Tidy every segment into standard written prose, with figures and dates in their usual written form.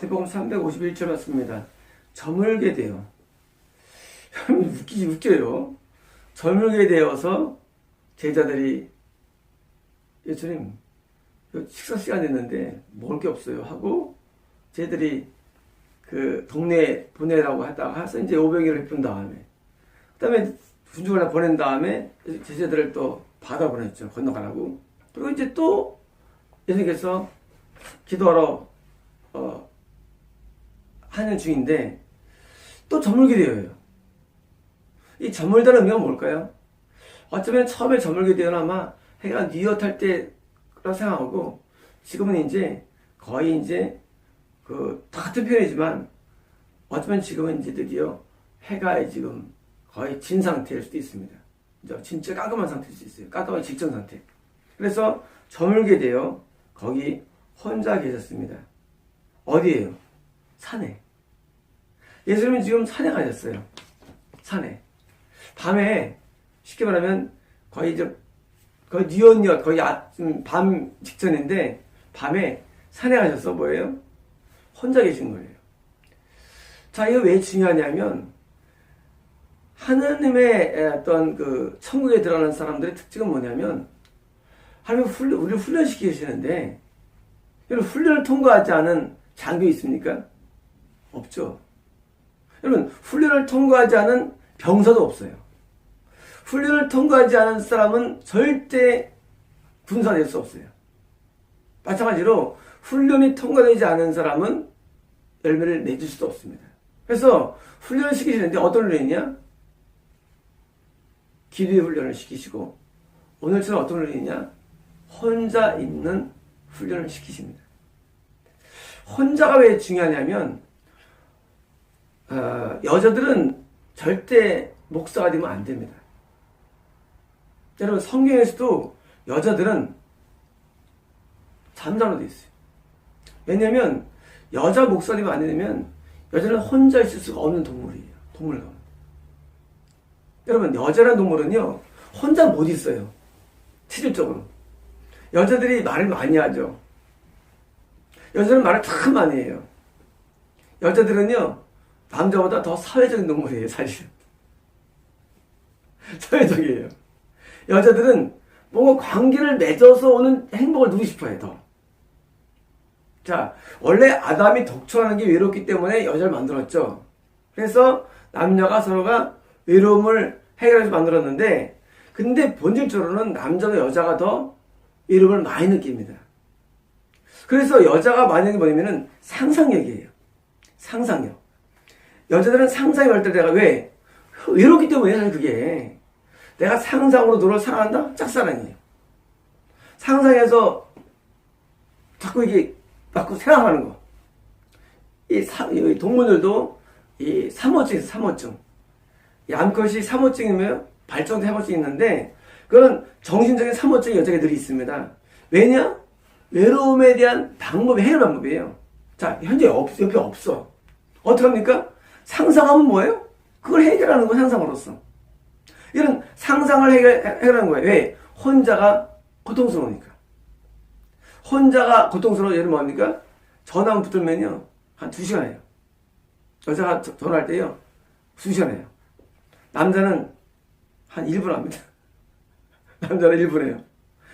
마태복음 351절 맞습니다. 저물게 되어. 웃겨요. 저물게 되어서 제자들이 예수님 식사 시간 됐는데 먹을 게 없어요 하고 쟤들이 그 동네에 보내라고 하다가 해서 이제 500일을 베푼 다음에 그다음에 군중을 보낸 다음에 제자들을 또 바다 보냈죠. 건너가라고. 그리고 이제 또 예수님께서 기도하러 하는 중인데 또 저물게 되어요. 이 저물다는 의미가 뭘까요? 어쩌면 처음에 저물게 되어는 아마 해가 뉘엿할 때라고 생각하고 지금은 이제 거의 이제 같은 편이지만 어쩌면 지금은 이제 드디어 해가 지금 거의 진 상태일 수도 있습니다. 진짜 깜깜한 상태일 수 있어요. 깜깜한 직전 상태. 그래서 저물게 되어 거기 혼자 계셨습니다. 어디예요? 산에. 예수님은 지금 산에 가셨어요. 산에. 밤에 쉽게 말하면 거의 뉘엿뉘엿 거의 밤 직전인데 밤에 산에 가셔서 뭐예요? 혼자 계신 거예요. 자, 이거 왜 중요하냐면 하느님의 어떤 그 천국에 들어가는 사람들의 특징은 뭐냐면 하나님 우리를 훈련시키시는데 여러분 훈련을 통과하지 않은 장교 있습니까? 없죠. 여러분 훈련을 통과하지 않은 병사도 없어요. 훈련을 통과하지 않은 사람은 절대 군사될 수 없어요. 마찬가지로 훈련이 통과되지 않은 사람은 열매를 내줄 수도 없습니다. 그래서 훈련을 시키시는데 어떤 훈련이냐? 기도의 훈련을 시키시고 오늘처럼 어떤 훈련이냐? 혼자 있는 훈련을 시키십니다. 혼자가 왜 중요하냐면 여자들은 절대 목사가 되면 안 됩니다. 여러분 성경에서도 여자들은 잠자로 되어 있어요. 왜냐하면 여자 목사가 되면 안 되면 여자는 혼자 있을 수가 없는 동물이에요. 동물 가운데. 여러분 여자라는 동물은요 혼자 못 있어요. 실질적으로. 여자들이 말을 많이 하죠. 여자는 말을 참 많이 해요. 여자들은요 남자보다 더 사회적인 동물이에요. 사실은. 사회적이에요. 여자들은 뭔가 관계를 맺어서 오는 행복을 누리고 싶어요. 더. 자, 원래 아담이 독초하는 게 외롭기 때문에 여자를 만들었죠. 그래서 남녀가 서로가 외로움을 해결해서 만들었는데 근데 본질적으로는 남자와 여자가 더 외로움을 많이 느낍니다. 그래서 여자가 많이 느끼는 게 뭐냐면은 상상력이에요. 상상력. 여자들은 상상이 갈 때 내가 왜? 외롭기 때문에 사실 그게. 내가 상상으로 너를 사랑한다? 짝사랑이에요. 상상해서 자꾸 이게 자꾸 생각하는 거. 이 동물들도 이 삼호증 있어요. 삼호증. 이 암컷이 삼호증이면 발정된 삼호증이 있는데 그거는 정신적인 삼호증이 여자애들이 있습니다. 왜냐? 외로움에 대한 방법이 해결 방법이에요. 자, 현재 옆에 없어. 어떡합니까? 상상하면 뭐예요? 그걸 해결하는 거 상상으로서. 이런 상상을 해결하는 거예요. 왜? 혼자가 고통스러우니까. 혼자가 고통스러워 예를 뭡니까? 전화 붙들면요. 한 2시간 해요. 여자가 전화할 때요. 2시간 해요. 남자는 한 1분 합니다. 남자는 1분 해요.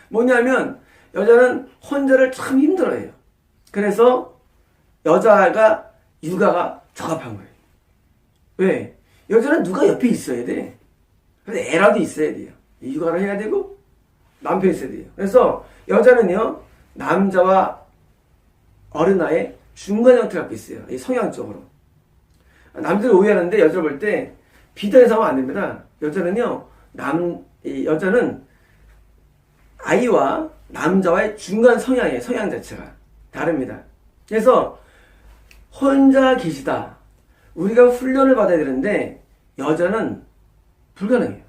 뭐냐면 여자는 혼자를 참 힘들어해요. 그래서 여자가 육아가 적합한 거예요. 왜? 여자는 누가 옆에 있어야 돼. 그래서 애라도 있어야 돼요. 육아를 해야 되고 남편이 있어야 돼요. 그래서 여자는요. 남자와 어린아이의 중간 형태를 갖고 있어요. 이 성향적으로. 남들이 오해하는데 여자를 볼 때 비단에서 하면 안 됩니다. 여자는요. 여자는 아이와 남자와의 중간 성향이에요. 성향 자체가 다릅니다. 그래서 혼자 계시다. 우리가 훈련을 받아야 되는데 여자는 불가능해요.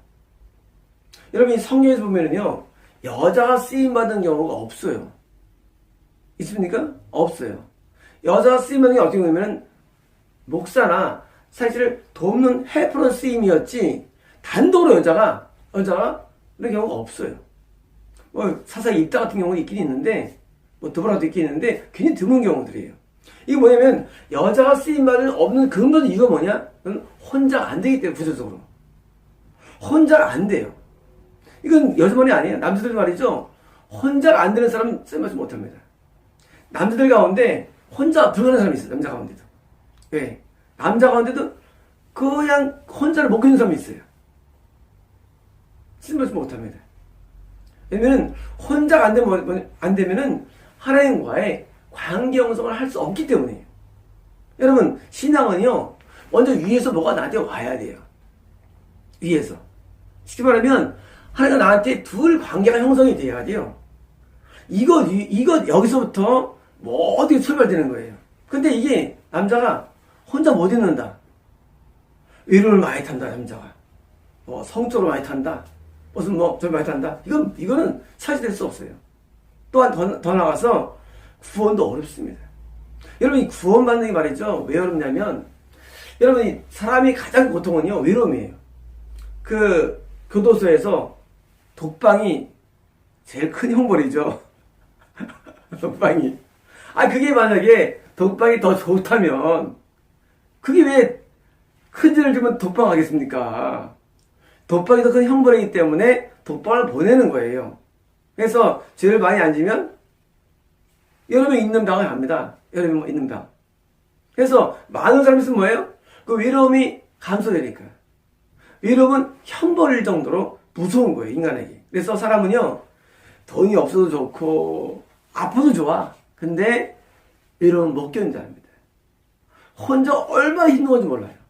여러분 이 성경에서 보면은요. 여자가 쓰임받은 경우가 없어요. 있습니까? 없어요. 여자가 쓰임받는 게 어떻게 보면 목사나 사실 돕는 헬퍼런 쓰임이었지 단독으로 여자가 그런 경우가 없어요. 뭐 사사기 입다 같은 경우도 있긴 있는데 뭐 드보라도 있긴 있는데 굉장히 드문 경우들이에요. 이게 뭐냐면 여자가 쓰임받을 없는 근본 이유가 뭐냐? 혼자가 안 되기 때문에 구조적으로. 혼자가 안 돼요. 이건 여자만이 아니에요. 남자들 말이죠. 혼자가 안 되는 사람은 쓰임받지 못합니다. 남자들 가운데 혼자 불가능한 사람이 있어요. 남자 가운데도. 왜? 남자 가운데도 그냥 혼자를 못 견디는 사람이 있어요. 쓰임받지 못합니다. 왜냐면 혼자가 안 되면은 하나님과의 관계 형성을 할 수 없기 때문이에요. 여러분, 신앙은요, 먼저 위에서 뭐가 나한테 와야 돼요. 위에서. 쉽게 말하면, 하나님과 나한테 둘 관계가 형성이 돼야 돼요. 이거 여기서부터 모든 게 출발되는 거예요. 근데 이게 남자가 혼자 못 있는다. 위로를 많이 탄다, 남자가. 성적으로 많이 탄다. 무슨 좀 많이 탄다. 이거는 사실될 수 없어요. 또한 더 나가서 구원도 어렵습니다. 여러분이 구원받는 게 말이죠. 왜 어렵냐면, 여러분이 사람이 가장 고통은요, 외로움이에요. 그 교도소에서 독방이 제일 큰 형벌이죠. 독방이. 그게 만약에 독방이 더 좋다면, 그게 왜 큰 죄를 주면 독방하겠습니까? 독방이 더 큰 형벌이기 때문에 독방을 보내는 거예요. 그래서 죄를 많이 안 지면 여러 명 있는 방을 갑니다. 여러 명 있는 방. 그래서 많은 사람이 있으면 뭐예요? 그 외로움이 감소되니까. 외로움은 형벌일 정도로 무서운 거예요, 인간에게. 그래서 사람은요, 돈이 없어도 좋고 아파도 좋아. 근데 외로움은 못 견뎌합니다. 혼자 얼마나 힘든 건지 몰라요.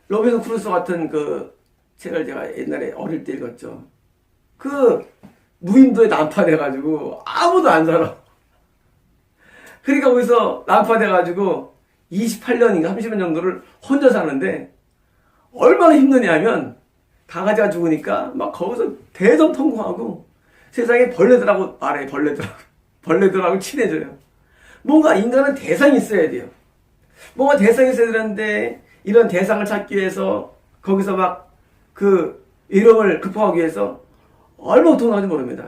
로빈슨 크루소 같은 그 책을 제가 옛날에 어릴 때 읽었죠. 그 무인도에 난파돼가지고 아무도 안 살아. 그러니까 거기서 난파돼가지고 28년인가 30년 정도를 혼자 사는데 얼마나 힘드냐면 강아지가 죽으니까 막 거기서 대성통곡하고 세상에 벌레들하고 말해. 벌레들하고 친해져요. 뭔가 인간은 대상이 있어야 돼요. 뭔가 대상이 있어야 되는데 이런 대상을 찾기 위해서 거기서 막 그 외로움을 극복하기 위해서 얼마나 고통하는지 모릅니다.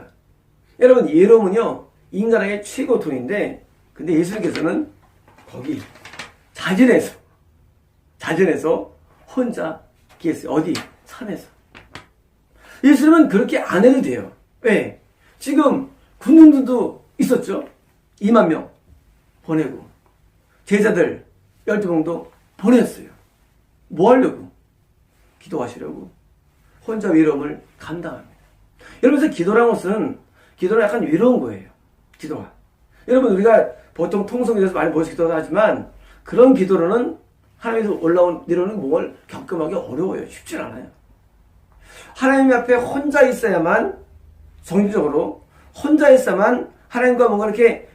여러분, 외로움은요, 인간에게 최고 고통인데, 근데 예수님께서는 거기 자진해서 혼자 계세요. 어디? 산에서. 예수님은 그렇게 안 해도 돼요. 왜? 지금 군인들도 있었죠. 2만 명 보내고 제자들 12명도 보냈어요. 뭐 하려고? 기도하시려고. 혼자 외로움을 감당합니다. 여러분, 그래서 기도라는 것은 기도는 약간 외로운 거예요. 기도가. 여러분, 우리가 보통 통성기도에서 많이 모여서 기도를 하지만 그런 기도로는 하나님에서 내려오는 뭘 겪음하기 어려워요. 쉽지 않아요. 하나님 앞에 혼자 있어야만, 정신적으로 혼자 있어야만 하나님과 뭔가 이렇게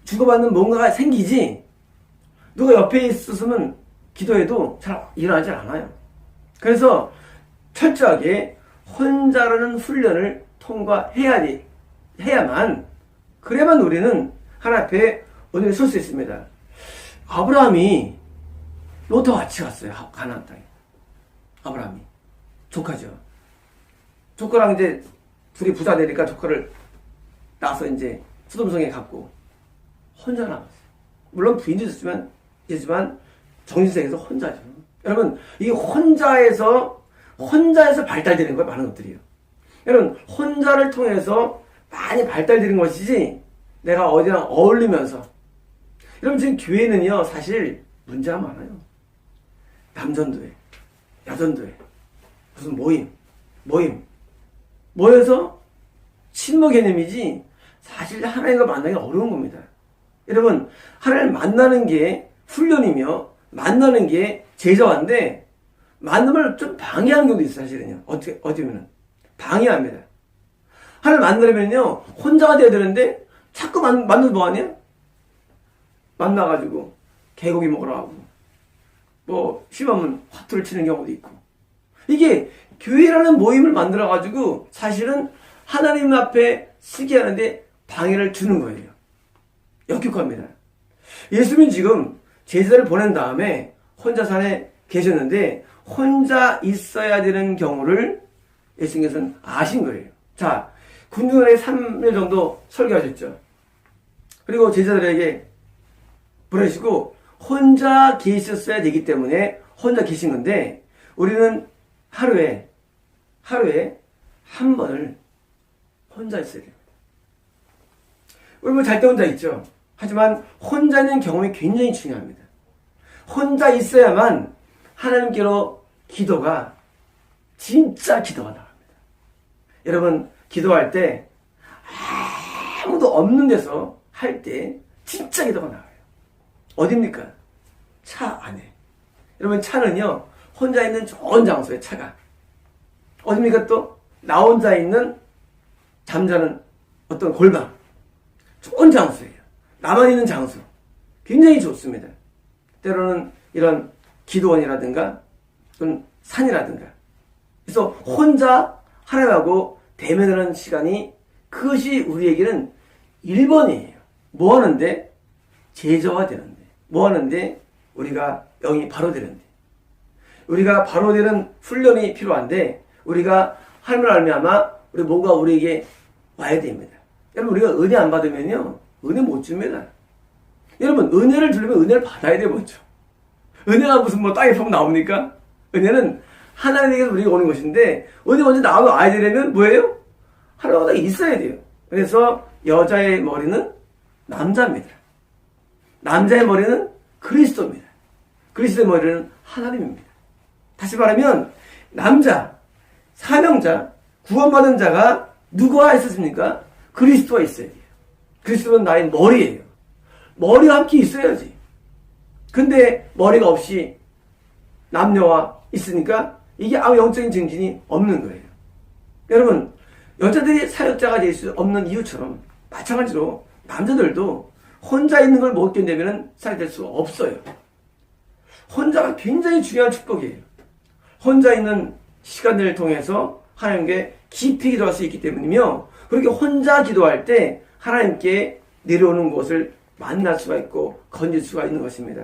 주고받는 뭔가가 생기지, 누가 옆에 있었으면 기도해도 잘 일어나지 않아요. 그래서 철저하게 혼자라는 훈련을 통과해야만, 그래야만 우리는 하나님 앞에 은혜를 설 수 있습니다. 아브라함이 롯과 같이 갔어요. 가나안 땅에. 아브라함이. 조카죠. 조카랑 이제 둘이 부자 되니까 조카를 낳아서 이제 소돔성에 갔고 혼자 남았어요. 물론 부인도 있지만 정신세계에서 혼자죠. 여러분, 이 혼자에서 발달되는 거예요. 많은 것들이요. 여러분, 혼자를 통해서 많이 발달되는 것이지 내가 어디랑 어울리면서. 여러분, 지금 교회는요, 사실 문제가 많아요. 남전도 해, 여전도 해, 무슨 모여서 친모 개념이지 사실 하나님과 만나기 어려운 겁니다. 여러분, 하나님을 만나는 게 훈련이며 만나는 게 제자화인데 만남을 좀 방해하는 경우도 있어요. 사실은요. 어떻게 보면은 방해합니다. 하나님을 만나려면요, 혼자가 돼야 되는데 자꾸 만나서 뭐하냐? 만나가지고 개고기 먹으러 가고 심하면 화투를 치는 경우도 있고. 이게 교회라는 모임을 만들어가지고 사실은 하나님 앞에 쓰게 하는데 방해를 주는 거예요. 역효과입니다. 예수님은 지금 제자를 보낸 다음에 혼자 산에 계셨는데 혼자 있어야 되는 경우를 예수님께서는 아신 거예요. 자, 군중에 3일 정도 설교하셨죠. 그리고 제자들에게 그러시고 혼자 계셨어야 되기 때문에 혼자 계신 건데 우리는 하루에 한 번을 혼자 있어야 돼요. 우리 뭐 잘 때 혼자 있죠. 하지만 혼자 있는 경험이 굉장히 중요합니다. 혼자 있어야만 하나님께로 기도가 진짜 기도가 나갑니다. 여러분 기도할 때 아무도 없는 데서 할 때 진짜 기도가 나와요. 어디입니까? 차 안에. 여러분 차는요 혼자 있는 좋은 장소에 차가. 어디입니까 또? 나 혼자 있는 잠자는 어떤 골방. 좋은 장소예요. 나만 있는 장소. 굉장히 좋습니다. 때로는 이런 기도원이라든가 또는 산이라든가. 그래서 혼자 하나님하고 대면하는 시간이 그것이 우리에게는 1번이에요. 뭐 하는데? 제자화 되는데. 뭐 하는데? 우리가 영이 바로 되는데. 우리가 바로 되는 훈련이 필요한데 우리가 하나님을 알미암아 우리 뭔가 우리에게 와야 됩니다. 여러분 우리가 은혜 안 받으면요 은혜 못 줍니다. 여러분 은혜를 주려면 은혜를 받아야 돼요 먼저. 은혜가 무슨 뭐 땅에 파면 나옵니까? 은혜는 하나님에게서 우리가 오는 것인데 은혜 먼저 나와야 되려면 뭐예요? 하나님과 있어야 돼요. 그래서 여자의 머리는 남자입니다. 남자의 머리는 그리스도입니다. 그리스도의 머리는 하나님입니다. 다시 말하면 남자, 사명자, 구원받은 자가 누구와 있었습니까? 그리스도와 있어야 돼요. 그리스도는 나의 머리예요. 머리와 함께 있어야지. 근데 머리가 없이 남녀와 있으니까 이게 아무 영적인 증진이 없는 거예요. 여러분 여자들이 사역자가 될 수 없는 이유처럼 마찬가지로 남자들도 혼자 있는 걸 못 견디면 사역될 수 없어요. 혼자가 굉장히 중요한 축복이에요. 혼자 있는 시간들을 통해서 하나님께 깊이 기도할 수 있기 때문이며 그렇게 혼자 기도할 때 하나님께 내려오는 것을 만날 수가 있고 건질 수가 있는 것입니다.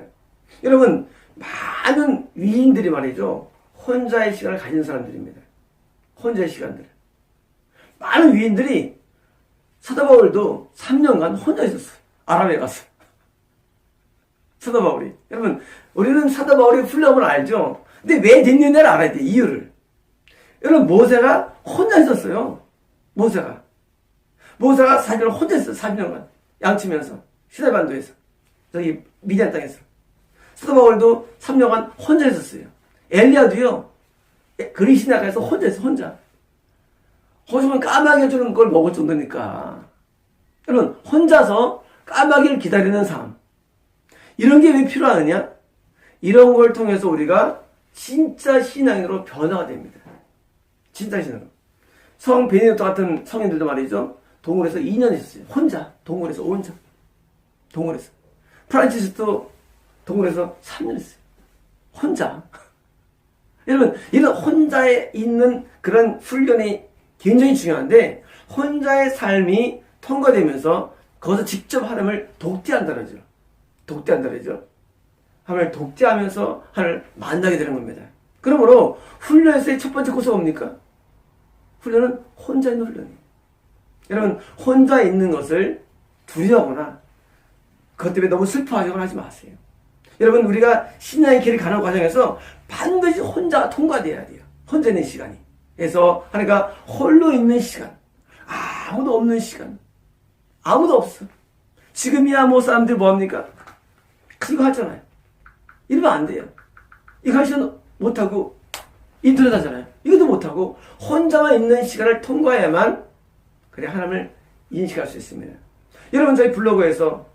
여러분 많은 위인들이 말이죠. 혼자의 시간을 가진 사람들입니다. 혼자의 시간들. 많은 위인들이 사도 바울도 3년간 혼자 있었어요. 아람에 가서. 사도 바울이. 여러분 우리는 사도 바울의 훈련을 알죠. 근데 왜 됐느냐를 알아야 돼. 이유를. 여러분 모세가 혼자 있었어요. 모세가 4년을 혼자 있었어요. 4년간. 양치면서. 시내반도에서. 저기 미디안 땅에서. 사도 바울도 3년간 혼자 있었어요. 엘리야도요. 그리시나가에서 혼자 있어. 혼자. 거기서 까마귀 주는 걸 먹을 정도니까. 여러분 혼자서 까마귀를 기다리는 삶. 이런 게 왜 필요하느냐? 이런 걸 통해서 우리가 진짜 신앙인으로 변화가 됩니다. 진짜 신앙으로. 성 베네딕토 같은 성인들도 말이죠. 동굴에서 2년 있었어요. 혼자. 동굴에서 혼자. 동굴에서. 프란치스도 동굴에서 3년 있어요. 혼자. 여러분 이런 혼자에 있는 그런 훈련이 굉장히 중요한데 혼자의 삶이 통과되면서 거기서 직접 하나님을 독대한다는 거죠. 독대한다는 거죠. 하나님을 독대하면서 하나님을 만나게 되는 겁니다. 그러므로 훈련에서의 첫 번째 코스가 뭡니까? 훈련은 혼자 있는 훈련이에요. 여러분 혼자 있는 것을 두려워하거나 그것 때문에 너무 슬퍼하거나 하지 마세요. 여러분 우리가 신앙의 길을 가는 과정에서 반드시 혼자가 통과돼야 돼요. 혼자 있는 시간이. 그래서 하나님과 홀로 있는 시간. 아무도 없는 시간. 아무도 없어. 지금이야 뭐 사람들 뭐합니까? 이거 하잖아요. 이러면 안 돼요. 이거 할 시간 못하고 인터넷 하잖아요. 이것도 못하고 혼자만 있는 시간을 통과해야만 그래 하나님을 인식할 수 있습니다. 여러분 저희 블로그에서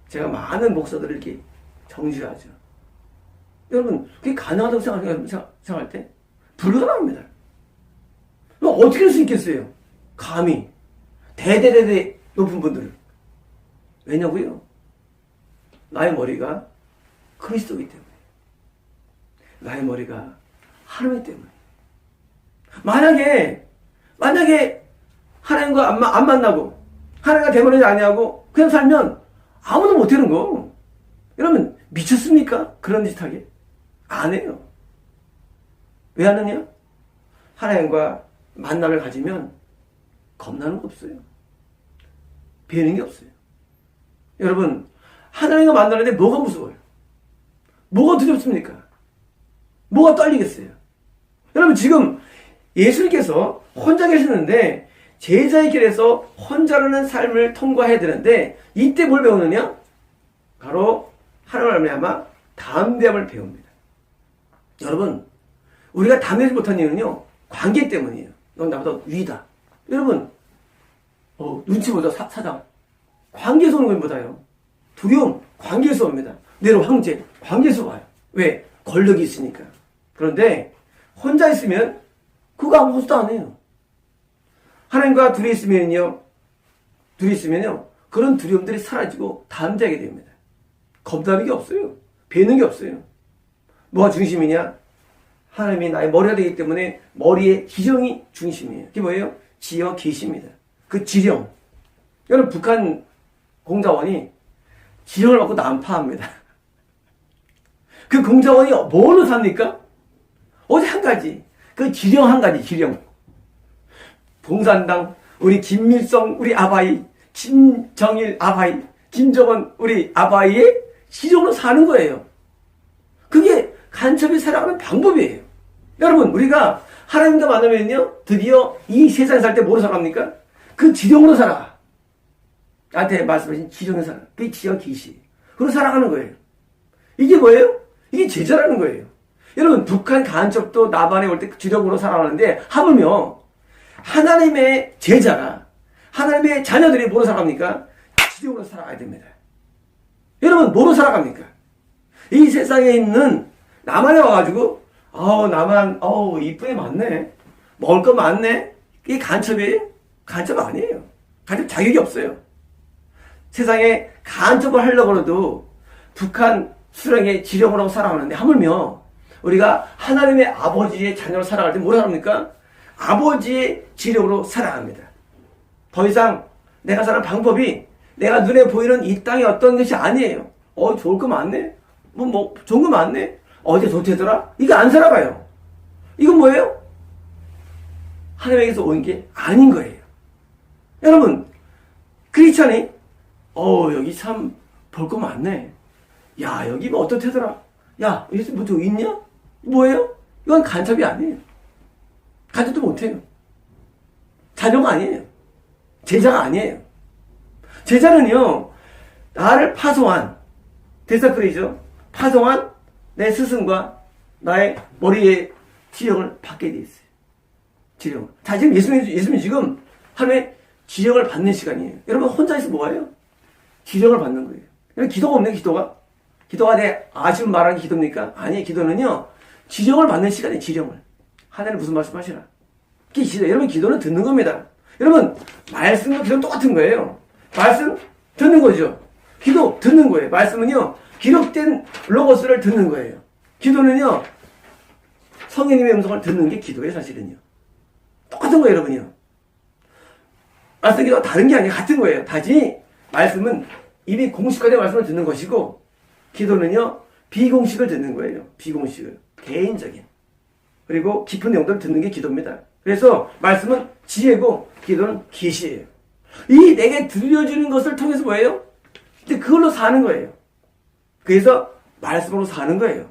제가 많은 목사들을 이렇게 정지하죠. 여러분 그게 가능하다고 생각할 때 불가능합니다. 어떻게 할 수 있겠어요? 감히 대대대대 높은 분들을. 왜냐고요? 나의 머리가 그리스도이기 때문에. 나의 머리가 하나님 때문에. 만약에 하나님과 안 만나고 하나님과 대면하지 아니하고 그냥 살면 아무도 못하는 거. 여러분 미쳤습니까? 그런 짓 하게? 안 해요. 왜 하느냐? 하나님과 만남을 가지면 겁나는 거 없어요. 배는 게 없어요. 여러분 하나님과 만나는데 뭐가 무서워요? 뭐가 두렵습니까? 뭐가 떨리겠어요? 여러분, 지금 예수님께서 혼자 계시는데 제자의 길에서 혼자라는 삶을 통과해야 되는데 이때 뭘 배우느냐? 바로 하나님을 말미암아 담대함을 배웁니다. 여러분, 우리가 담대하지 못한 이유는요, 관계 때문이에요. 넌 나보다 위다. 여러분, 눈치 보자, 사장. 관계에서 오는 것보다요. 두려움, 관계에서 옵니다. 내로 황제, 관계에서 와요. 왜? 권력이 있으니까. 그런데 혼자 있으면 그거 아무것도 안 해요. 하나님과 둘이 있으면요, 그런 두려움들이 사라지고 담대하게 됩니다. 겁나는 게 없어요. 배는 게 없어요. 뭐가 중심이냐? 하나님이 나의 머리가 되기 때문에 머리의 지령이 중심이에요. 그게 뭐예요? 지어 계십니다. 그 지령. 여러분, 북한 공자원이 지령을 받고 난파합니다. 그 공자원이 뭘로 삽니까? 어디 한 가지. 그 지령 한 가지, 지령. 봉산당, 우리 김밀성, 우리 아바이, 김정일 아바이, 김정은, 우리 아바이의 지령으로 사는 거예요. 그게 간첩이 살아가는 방법이에요. 여러분, 우리가 하나님과 만나면요, 드디어 이 세상에 살 때 뭐로 살아갑니까? 그 지령으로 살아가. 나한테 말씀하신 지령으로 살아. 그게 지어 계시. 그로 살아가는 거예요. 이게 뭐예요? 이게 제자라는 거예요. 여러분, 북한 간첩도 나반에 올 때 지령으로 살아가는데, 하물며 하나님의 제자가, 하나님의 자녀들이 뭐로 살아갑니까? 지령으로 살아가야 됩니다. 여러분, 뭐로 살아갑니까? 이 세상에 있는 남한에 와가지고, 남한, 이쁘게 많네. 먹을 거 많네. 이게 간첩이에요? 간첩 아니에요. 간첩 자격이 없어요. 세상에 간첩을 하려고 해도 북한 수령의 지령으로 살아가는데, 하물며 우리가 하나님의 아버지의 자녀로 살아갈 때 뭐라 합니까? 아버지의 지령으로 살아갑니다. 더 이상 내가 사는 방법이 내가 눈에 보이는 이 땅의 어떤 것이 아니에요. 좋을 거 많네? 좋은 거 많네? 어제 도태더라? 이거 안 살아가요. 이건 뭐예요? 하나님에게서 온 게 아닌 거예요. 여러분, 크리스찬이, 여기 참 볼 거 많네. 야, 여기 뭐 어떻대더라? 야, 여기 뭐 저 있냐? 뭐예요? 이건 간첩이 아니에요. 간첩도 못해요. 자녀가 아니에요. 제자가 아니에요. 제자는요, 나를 파송한, 데스크리죠. 파송한 내 스승과 나의 머리에 지령을 받게 돼 있어요. 지령. 자, 지금 예수님 지금 하루에 지령을 받는 시간이에요. 여러분, 혼자 있어 뭐예요? 지령을 받는 거예요. 여러분, 기도가 없네, 기도가. 기도가 내 아쉬움 말하는 기도입니까? 아니, 기도는요, 지령을 받는 시간이에요, 지령을. 하나님 무슨 말씀 하시라. 그게 기도. 여러분, 기도는 듣는 겁니다. 여러분, 말씀과 기도는 똑같은 거예요. 말씀 듣는 거죠. 기도 듣는 거예요. 말씀은요, 기록된 로고스를 듣는 거예요. 기도는요, 성령님의 음성을 듣는 게 기도예요, 사실은요. 똑같은 거예요, 여러분요. 말씀 기도가 다른 게 아니라 같은 거예요. 다시 말씀은 이미 공식화된 말씀을 듣는 것이고, 기도는요, 비공식을 듣는 거예요. 비공식을. 개인적인. 그리고 깊은 내용들을 듣는 게 기도입니다. 그래서 말씀은 지혜고, 기도는 계시예요. 이 내게 들려주는 것을 통해서 뭐예요? 근데 그걸로 사는 거예요. 그래서 말씀으로 사는 거예요.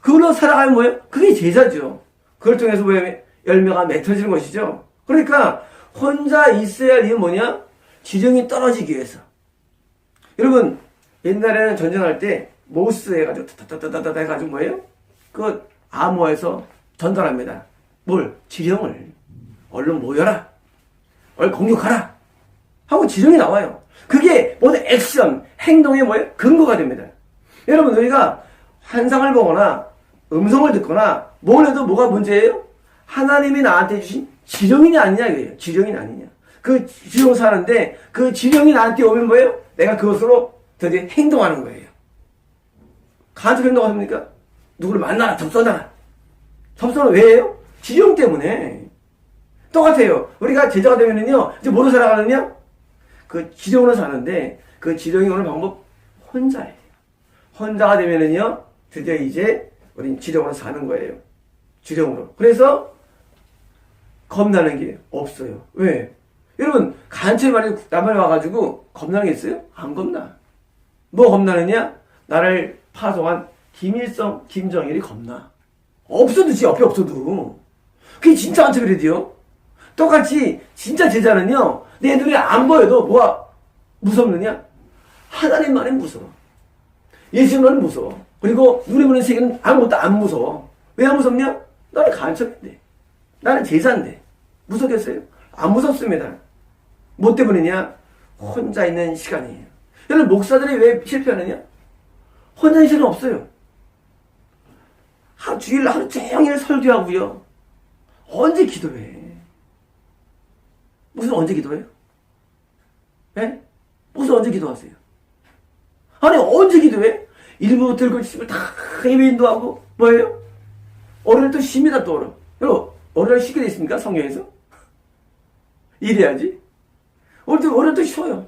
그걸로 살아가면 뭐예요? 그게 제자죠. 그걸 통해서 뭐예요? 열매가 맺혀지는 것이죠. 그러니까 혼자 있어야 할 이유는 뭐냐? 지령이 떨어지기 위해서. 여러분, 옛날에는 전쟁할 때 모스 해가지고 따따따따따 해가지고 뭐예요? 그 암호에서 전달합니다. 뭘? 지령을. 얼른 모여라. 얼른 공격하라. 하고 지령이 나와요. 그게 모든 액션, 행동의 뭐예요? 근거가 됩니다. 여러분, 우리가 환상을 보거나 음성을 듣거나 뭘 해도 뭐가 문제예요? 하나님이 나한테 주신 지령이냐 아니냐 이거예요. 지령이냐 아니냐. 그 지령 사는데 그 지령이 나한테 오면 뭐예요? 내가 그것으로 드디어 행동하는 거예요. 간접 행동하십니까? 누구를 만나라, 접선하라. 접선은 왜 해요? 지령 때문에. 똑같아요. 우리가 제자가 되면은요, 이제 뭐로 살아가느냐? 그 지령으로 사는데, 그 지령이 오는 방법 혼자예요. 혼자가 되면은요, 드디어 이제 우린 지령으로 사는 거예요. 지령으로. 그래서 겁나는 게 없어요. 왜? 여러분, 간첩이 만약에 남한에 와가지고 겁나는 게 있어요? 안 겁나. 뭐 겁나느냐? 나를 파송한 김일성, 김정일이 겁나. 없어도 지 옆에 없어도. 그게 진짜 한테 그래도요. 똑같이 진짜 제자는요. 내 눈에 안 보여도 뭐가 무섭느냐? 하나님만이 무서워. 예수님만은 무서워. 그리고 눈에 보는 세계는 아무것도 안 무서워. 왜 안 무섭냐? 나는 간첩인데. 나는 제자인데. 무섭겠어요? 안 무섭습니다. 뭐 때문이냐? 혼자 있는 시간이에요. 여러분, 목사들이 왜 실패하느냐? 혼자 있는 시간이 없어요. 주일 하루 종일 설교하고요. 언제 기도해? 무슨 언제 기도해요? 예? 무슨 언제 기도하세요? 아니, 언제 기도해? 일부부터 일곱 집을 다 예배인도 하고, 뭐예요? 어른을 또 쉽니다, 또 어른. 여러분, 어른을 쉽게 돼 있습니까? 성경에서? 이래야지. 어른은 또 쉬워요.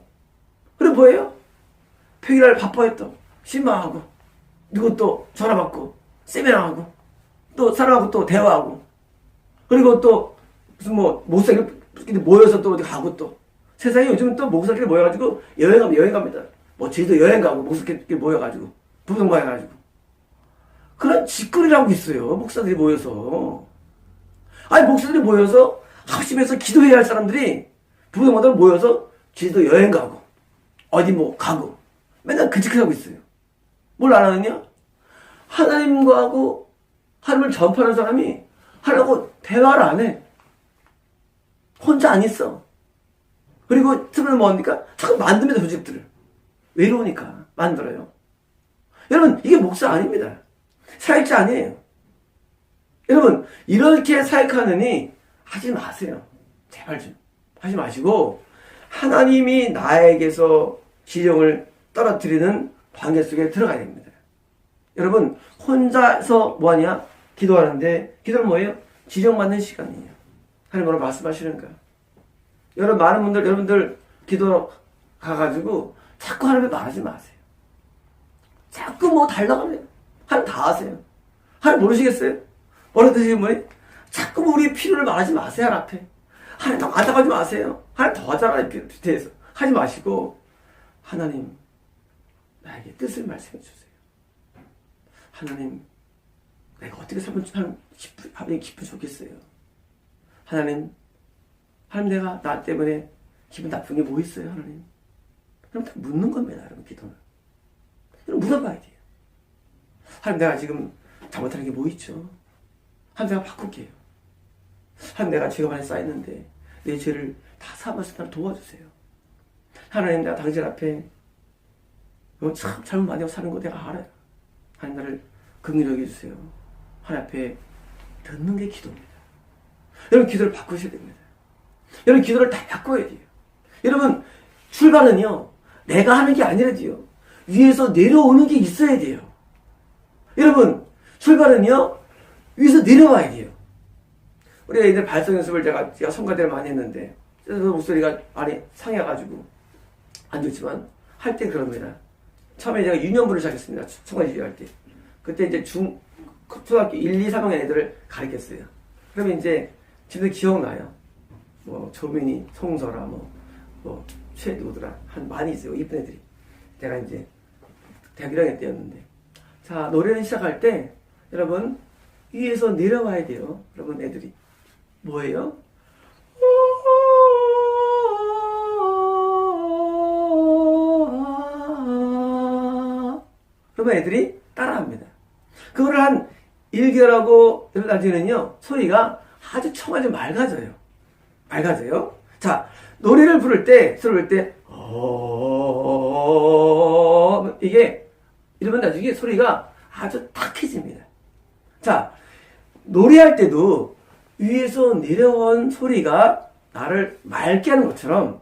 그럼 뭐예요? 평일날 바빠요, 또. 신방하고, 누구 또 전화 받고, 세미나하고, 또 사람하고 또 대화하고, 그리고 또 무슨 뭐, 목사끼리 모여서 또 어디 가고 또. 세상에 요즘은 또 목사끼리 모여가지고 여행 갑니다. 뭐, 제주도 여행 가고, 목사끼리 모여가지고, 부동반 해가지고. 그런 짓거리라고 있어요. 목사들이 모여서. 아니, 목사들이 모여서 합심해서 기도해야 할 사람들이 부동반으로 모여서 제주도 여행 가고, 어디 뭐 가고, 맨날 그 짓을 하고 있어요. 뭘 안 하느냐? 하나님을 전파하는 사람이 하려고 대화를 안 해. 혼자 안 있어. 그리고 틀은 뭡니까? 자꾸 만듭니다, 조직들을. 외로우니까 만들어요. 여러분, 이게 목사 아닙니다. 사역자 아니에요. 여러분, 이렇게 사역하느니 하지 마세요. 제발 좀. 하지 마시고, 하나님이 나에게서 지령을 떨어뜨리는 관계 속에 들어가야 됩니다. 여러분, 혼자서 뭐하냐? 기도하는데, 기도는 뭐예요? 지령받는 시간이에요. 하나님 뭐라 말씀하시는가? 여러분들 기도 가가지고 자꾸 하나님께 말하지 마세요. 자꾸 뭐 달라고 해요. 하나님 다 하세요. 하나님 모르시겠어요? 뭐라 드시는 분이? 자꾸 우리 필요를 말하지 마세요, 하나님 앞에. 하나님 더 가져가지 마세요. 하나님 더 하잖아요, 대해서. 하지 마시고, 하나님, 나에게 뜻을 말씀해 주세요. 하나님, 내가 어떻게 살면 하나님 기쁘 좋겠어요. 하나님 내가 나 때문에 기분 나쁜 게 뭐 있어요, 하나님? 그럼 다 묻는 겁니다, 여러분, 기도는. 여러분, 물어봐야 돼요. 하나님, 내가 지금 잘못하는 게 뭐 있죠? 하나님, 내가 바꿀게요. 하나님, 내가 죄가 많이 쌓였는데 내 죄를 다 사하면서 나를 도와주세요. 하나님, 내가 당신 앞에 참 잘못 많이 하고 사는 거 내가 알아요. 하나님, 나를 긍휼히 여겨주세요. 하나님 앞에 듣는 게 기도입니다. 여러분, 기도를 바꾸셔야 됩니다. 여러분, 기도를 다 바꿔야 돼요. 여러분, 출발은요, 내가 하는 게 아니라도요, 위에서 내려오는 게 있어야 돼요. 여러분, 출발은요, 위에서 내려와야 돼요. 우리가 이제 발성 연습을 제가 성가대를 많이 했는데, 목소리가 많이 상해가지고 안 좋지만, 할 때 그럽니다. 처음에 제가 유년부를 시작했습니다. 성가대를 할 때. 그때 이제 초등학교 1, 2, 3학년 애들을 가르쳤어요. 그러면 이제, 지금도 기억나요. 뭐, 조민이, 송설아, 최누구더라. 많이 있어요. 이쁜 애들이. 내가 이제, 대학 1학년 때였는데. 자, 노래를 시작할 때, 여러분, 위에서 내려와야 돼요. 여러분, 애들이. 뭐예요? 그러면 애들이 따라합니다. 그거를 한 1개월하고 1달 뒤에는요, 소리가 아주 청아주 맑아져요. 자, 노래를 부를 때, 이게, 이러면 나중에 소리가 아주 탁해집니다. 자, 노래할 때도 위에서 내려온 소리가 나를 맑게 하는 것처럼,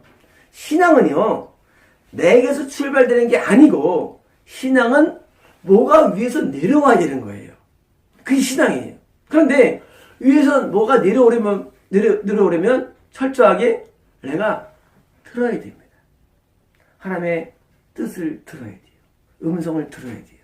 신앙은요, 내게서 출발되는 게 아니고, 신앙은 뭐가 위에서 내려와야 되는 거예요. 그게 신앙이에요. 그런데, 위에서 뭐가 내려오려면 철저하게 내가 들어야 됩니다. 하나님의 뜻을 들어야 돼요. 음성을 들어야 돼요.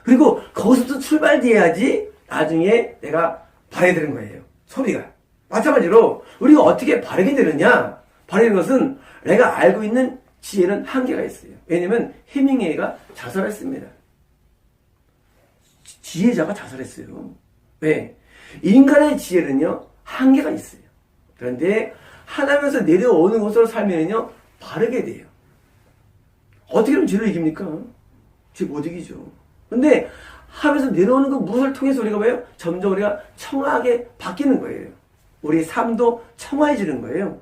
그리고 거기서부터 출발돼야지 나중에 내가 바르게 되는 거예요. 소리가. 마찬가지로 우리가 어떻게 바르게 되느냐? 바르는 것은 내가 알고 있는 지혜는 한계가 있어요. 왜냐면 해밍웨이가 자살했습니다. 지혜자가 자살했어요. 왜? 인간의 지혜는요, 한계가 있어요. 그런데 하나님에서 내려오는 것으로 살면요, 바르게 돼요. 어떻게 하면 죄를 이깁니까? 죄 못 이기죠. 근데 하늘에서 내려오는 그 무엇을 통해서 우리가 뭐예요? 점점 우리가 청하게 바뀌는 거예요. 우리의 삶도 청아해지는 거예요.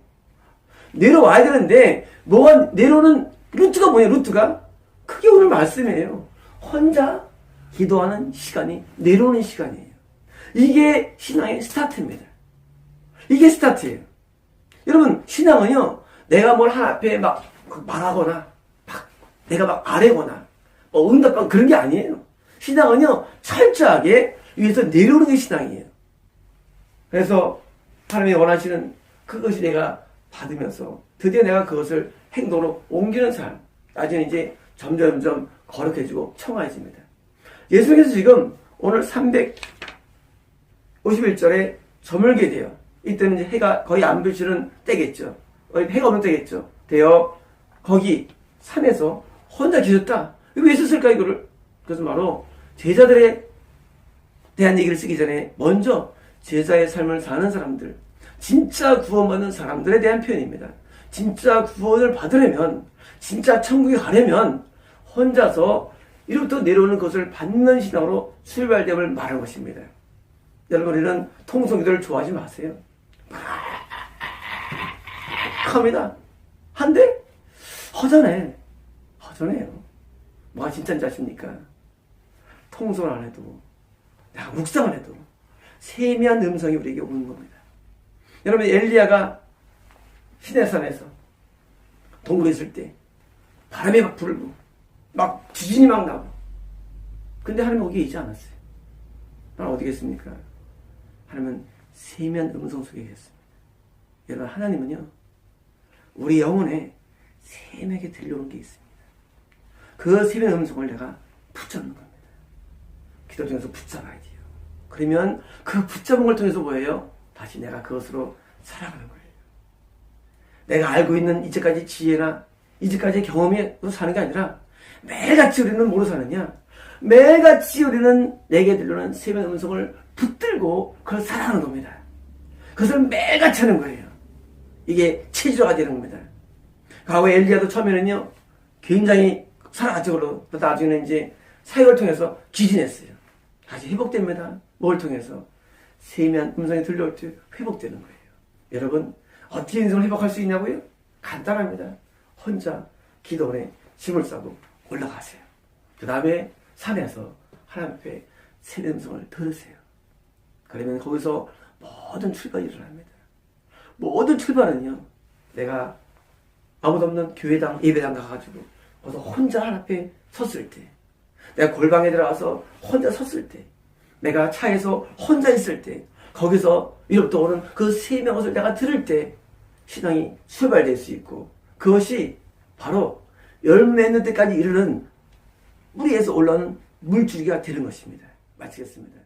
내려와야 되는데 뭐가 내려오는 루트가 뭐예요? 루트가 그게 오늘 말씀이에요. 혼자 기도하는 시간이 내려오는 시간이에요. 이게 신앙의 스타트입니다. 이게 스타트예요. 여러분, 신앙은요, 내가 뭘 하나 앞에 막 말하거나 내가 막 아래거나 응답하고 그런 게 아니에요. 신앙은요, 철저하게 위에서 내려오는 게 신앙이에요. 그래서 하나님이 원하시는 그것이 내가 받으면서 드디어 내가 그것을 행동으로 옮기는 삶, 나중에 이제 점점 거룩해지고 청아해집니다. 예수님께서 지금 오늘 351절에 저물게 돼요. 이때는 이제 해가 거의 안 비치는 때겠죠. 해가 없는 때겠죠. 되어 거기 산에서 혼자 계셨다. 왜 썼을까 이거를? 그래서 바로 제자들에 대한 얘기를 쓰기 전에 먼저 제자의 삶을 사는 사람들, 진짜 구원받는 사람들에 대한 표현입니다. 진짜 구원을 받으려면, 진짜 천국에 가려면 혼자서 이로부터 내려오는 것을 받는 신앙으로 출발됨을 말한 것입니다. 여러분, 우리는 통성기도를 좋아하지 마세요. 막 합니다. 한데 허전해요. 뭐가 진짜인지 아십니까? 통성을 안 해도, 내가 묵상을 해도 세미한 음성이 우리에게 오는 겁니다. 여러분, 엘리야가 시내산에서 동굴에 있을 때 바람이 막 불고 막 지진이 막 나고, 근데 하나님 거기에 있지 않았어요. 하나님 어디 계십니까? 하나님은 세미한 음성 속에 계셨습니다. 여러분, 하나님은요, 우리 영혼에 세미하게 들려오는 게 있습니다. 그 세미한 음성을 내가 붙잡는 겁니다. 기도 중에서 붙잡아야 돼요. 그러면 그 붙잡은 걸 통해서 뭐예요? 다시 내가 그것으로 살아가는 거예요. 내가 알고 있는 이제까지 지혜나 이제까지 경험으로 사는 게 아니라 매일같이 우리는 뭐로 사느냐? 매일같이 우리는 내게 들려오는 세미한 음성을 붙들고 그걸 살아가는 겁니다. 그것을 매일같이 하는 거예요. 이게 체질화가 되는 겁니다. 과거 엘리야도 처음에는요, 굉장히 살아갔죠. 나중에는 이제 사역을 통해서 기진했어요. 다시 회복됩니다. 뭘 통해서? 세미한 음성이 들려올 때 회복되는 거예요. 여러분, 어떻게 인생을 회복할 수 있냐고요? 간단합니다. 혼자 기도원에 짐을 싸고 올라가세요. 그 다음에 산에서 하나님 앞에 세미한 음성을 들으세요. 그러면 거기서 모든 출발이 일어납니다. 모든 출발은요, 내가 아무도 없는 교회당, 예배당 가가지고 거기서 혼자 하나님 앞에 섰을 때, 내가 골방에 들어가서 혼자 섰을 때, 내가 차에서 혼자 있을 때, 거기서 이로부터 오는 그 세미한 것을 내가 들을 때 신앙이 출발될 수 있고, 그것이 바로 열매 맺는 때까지 이르는 뿌리에서 올라오는 물줄기가 되는 것입니다. 마치겠습니다.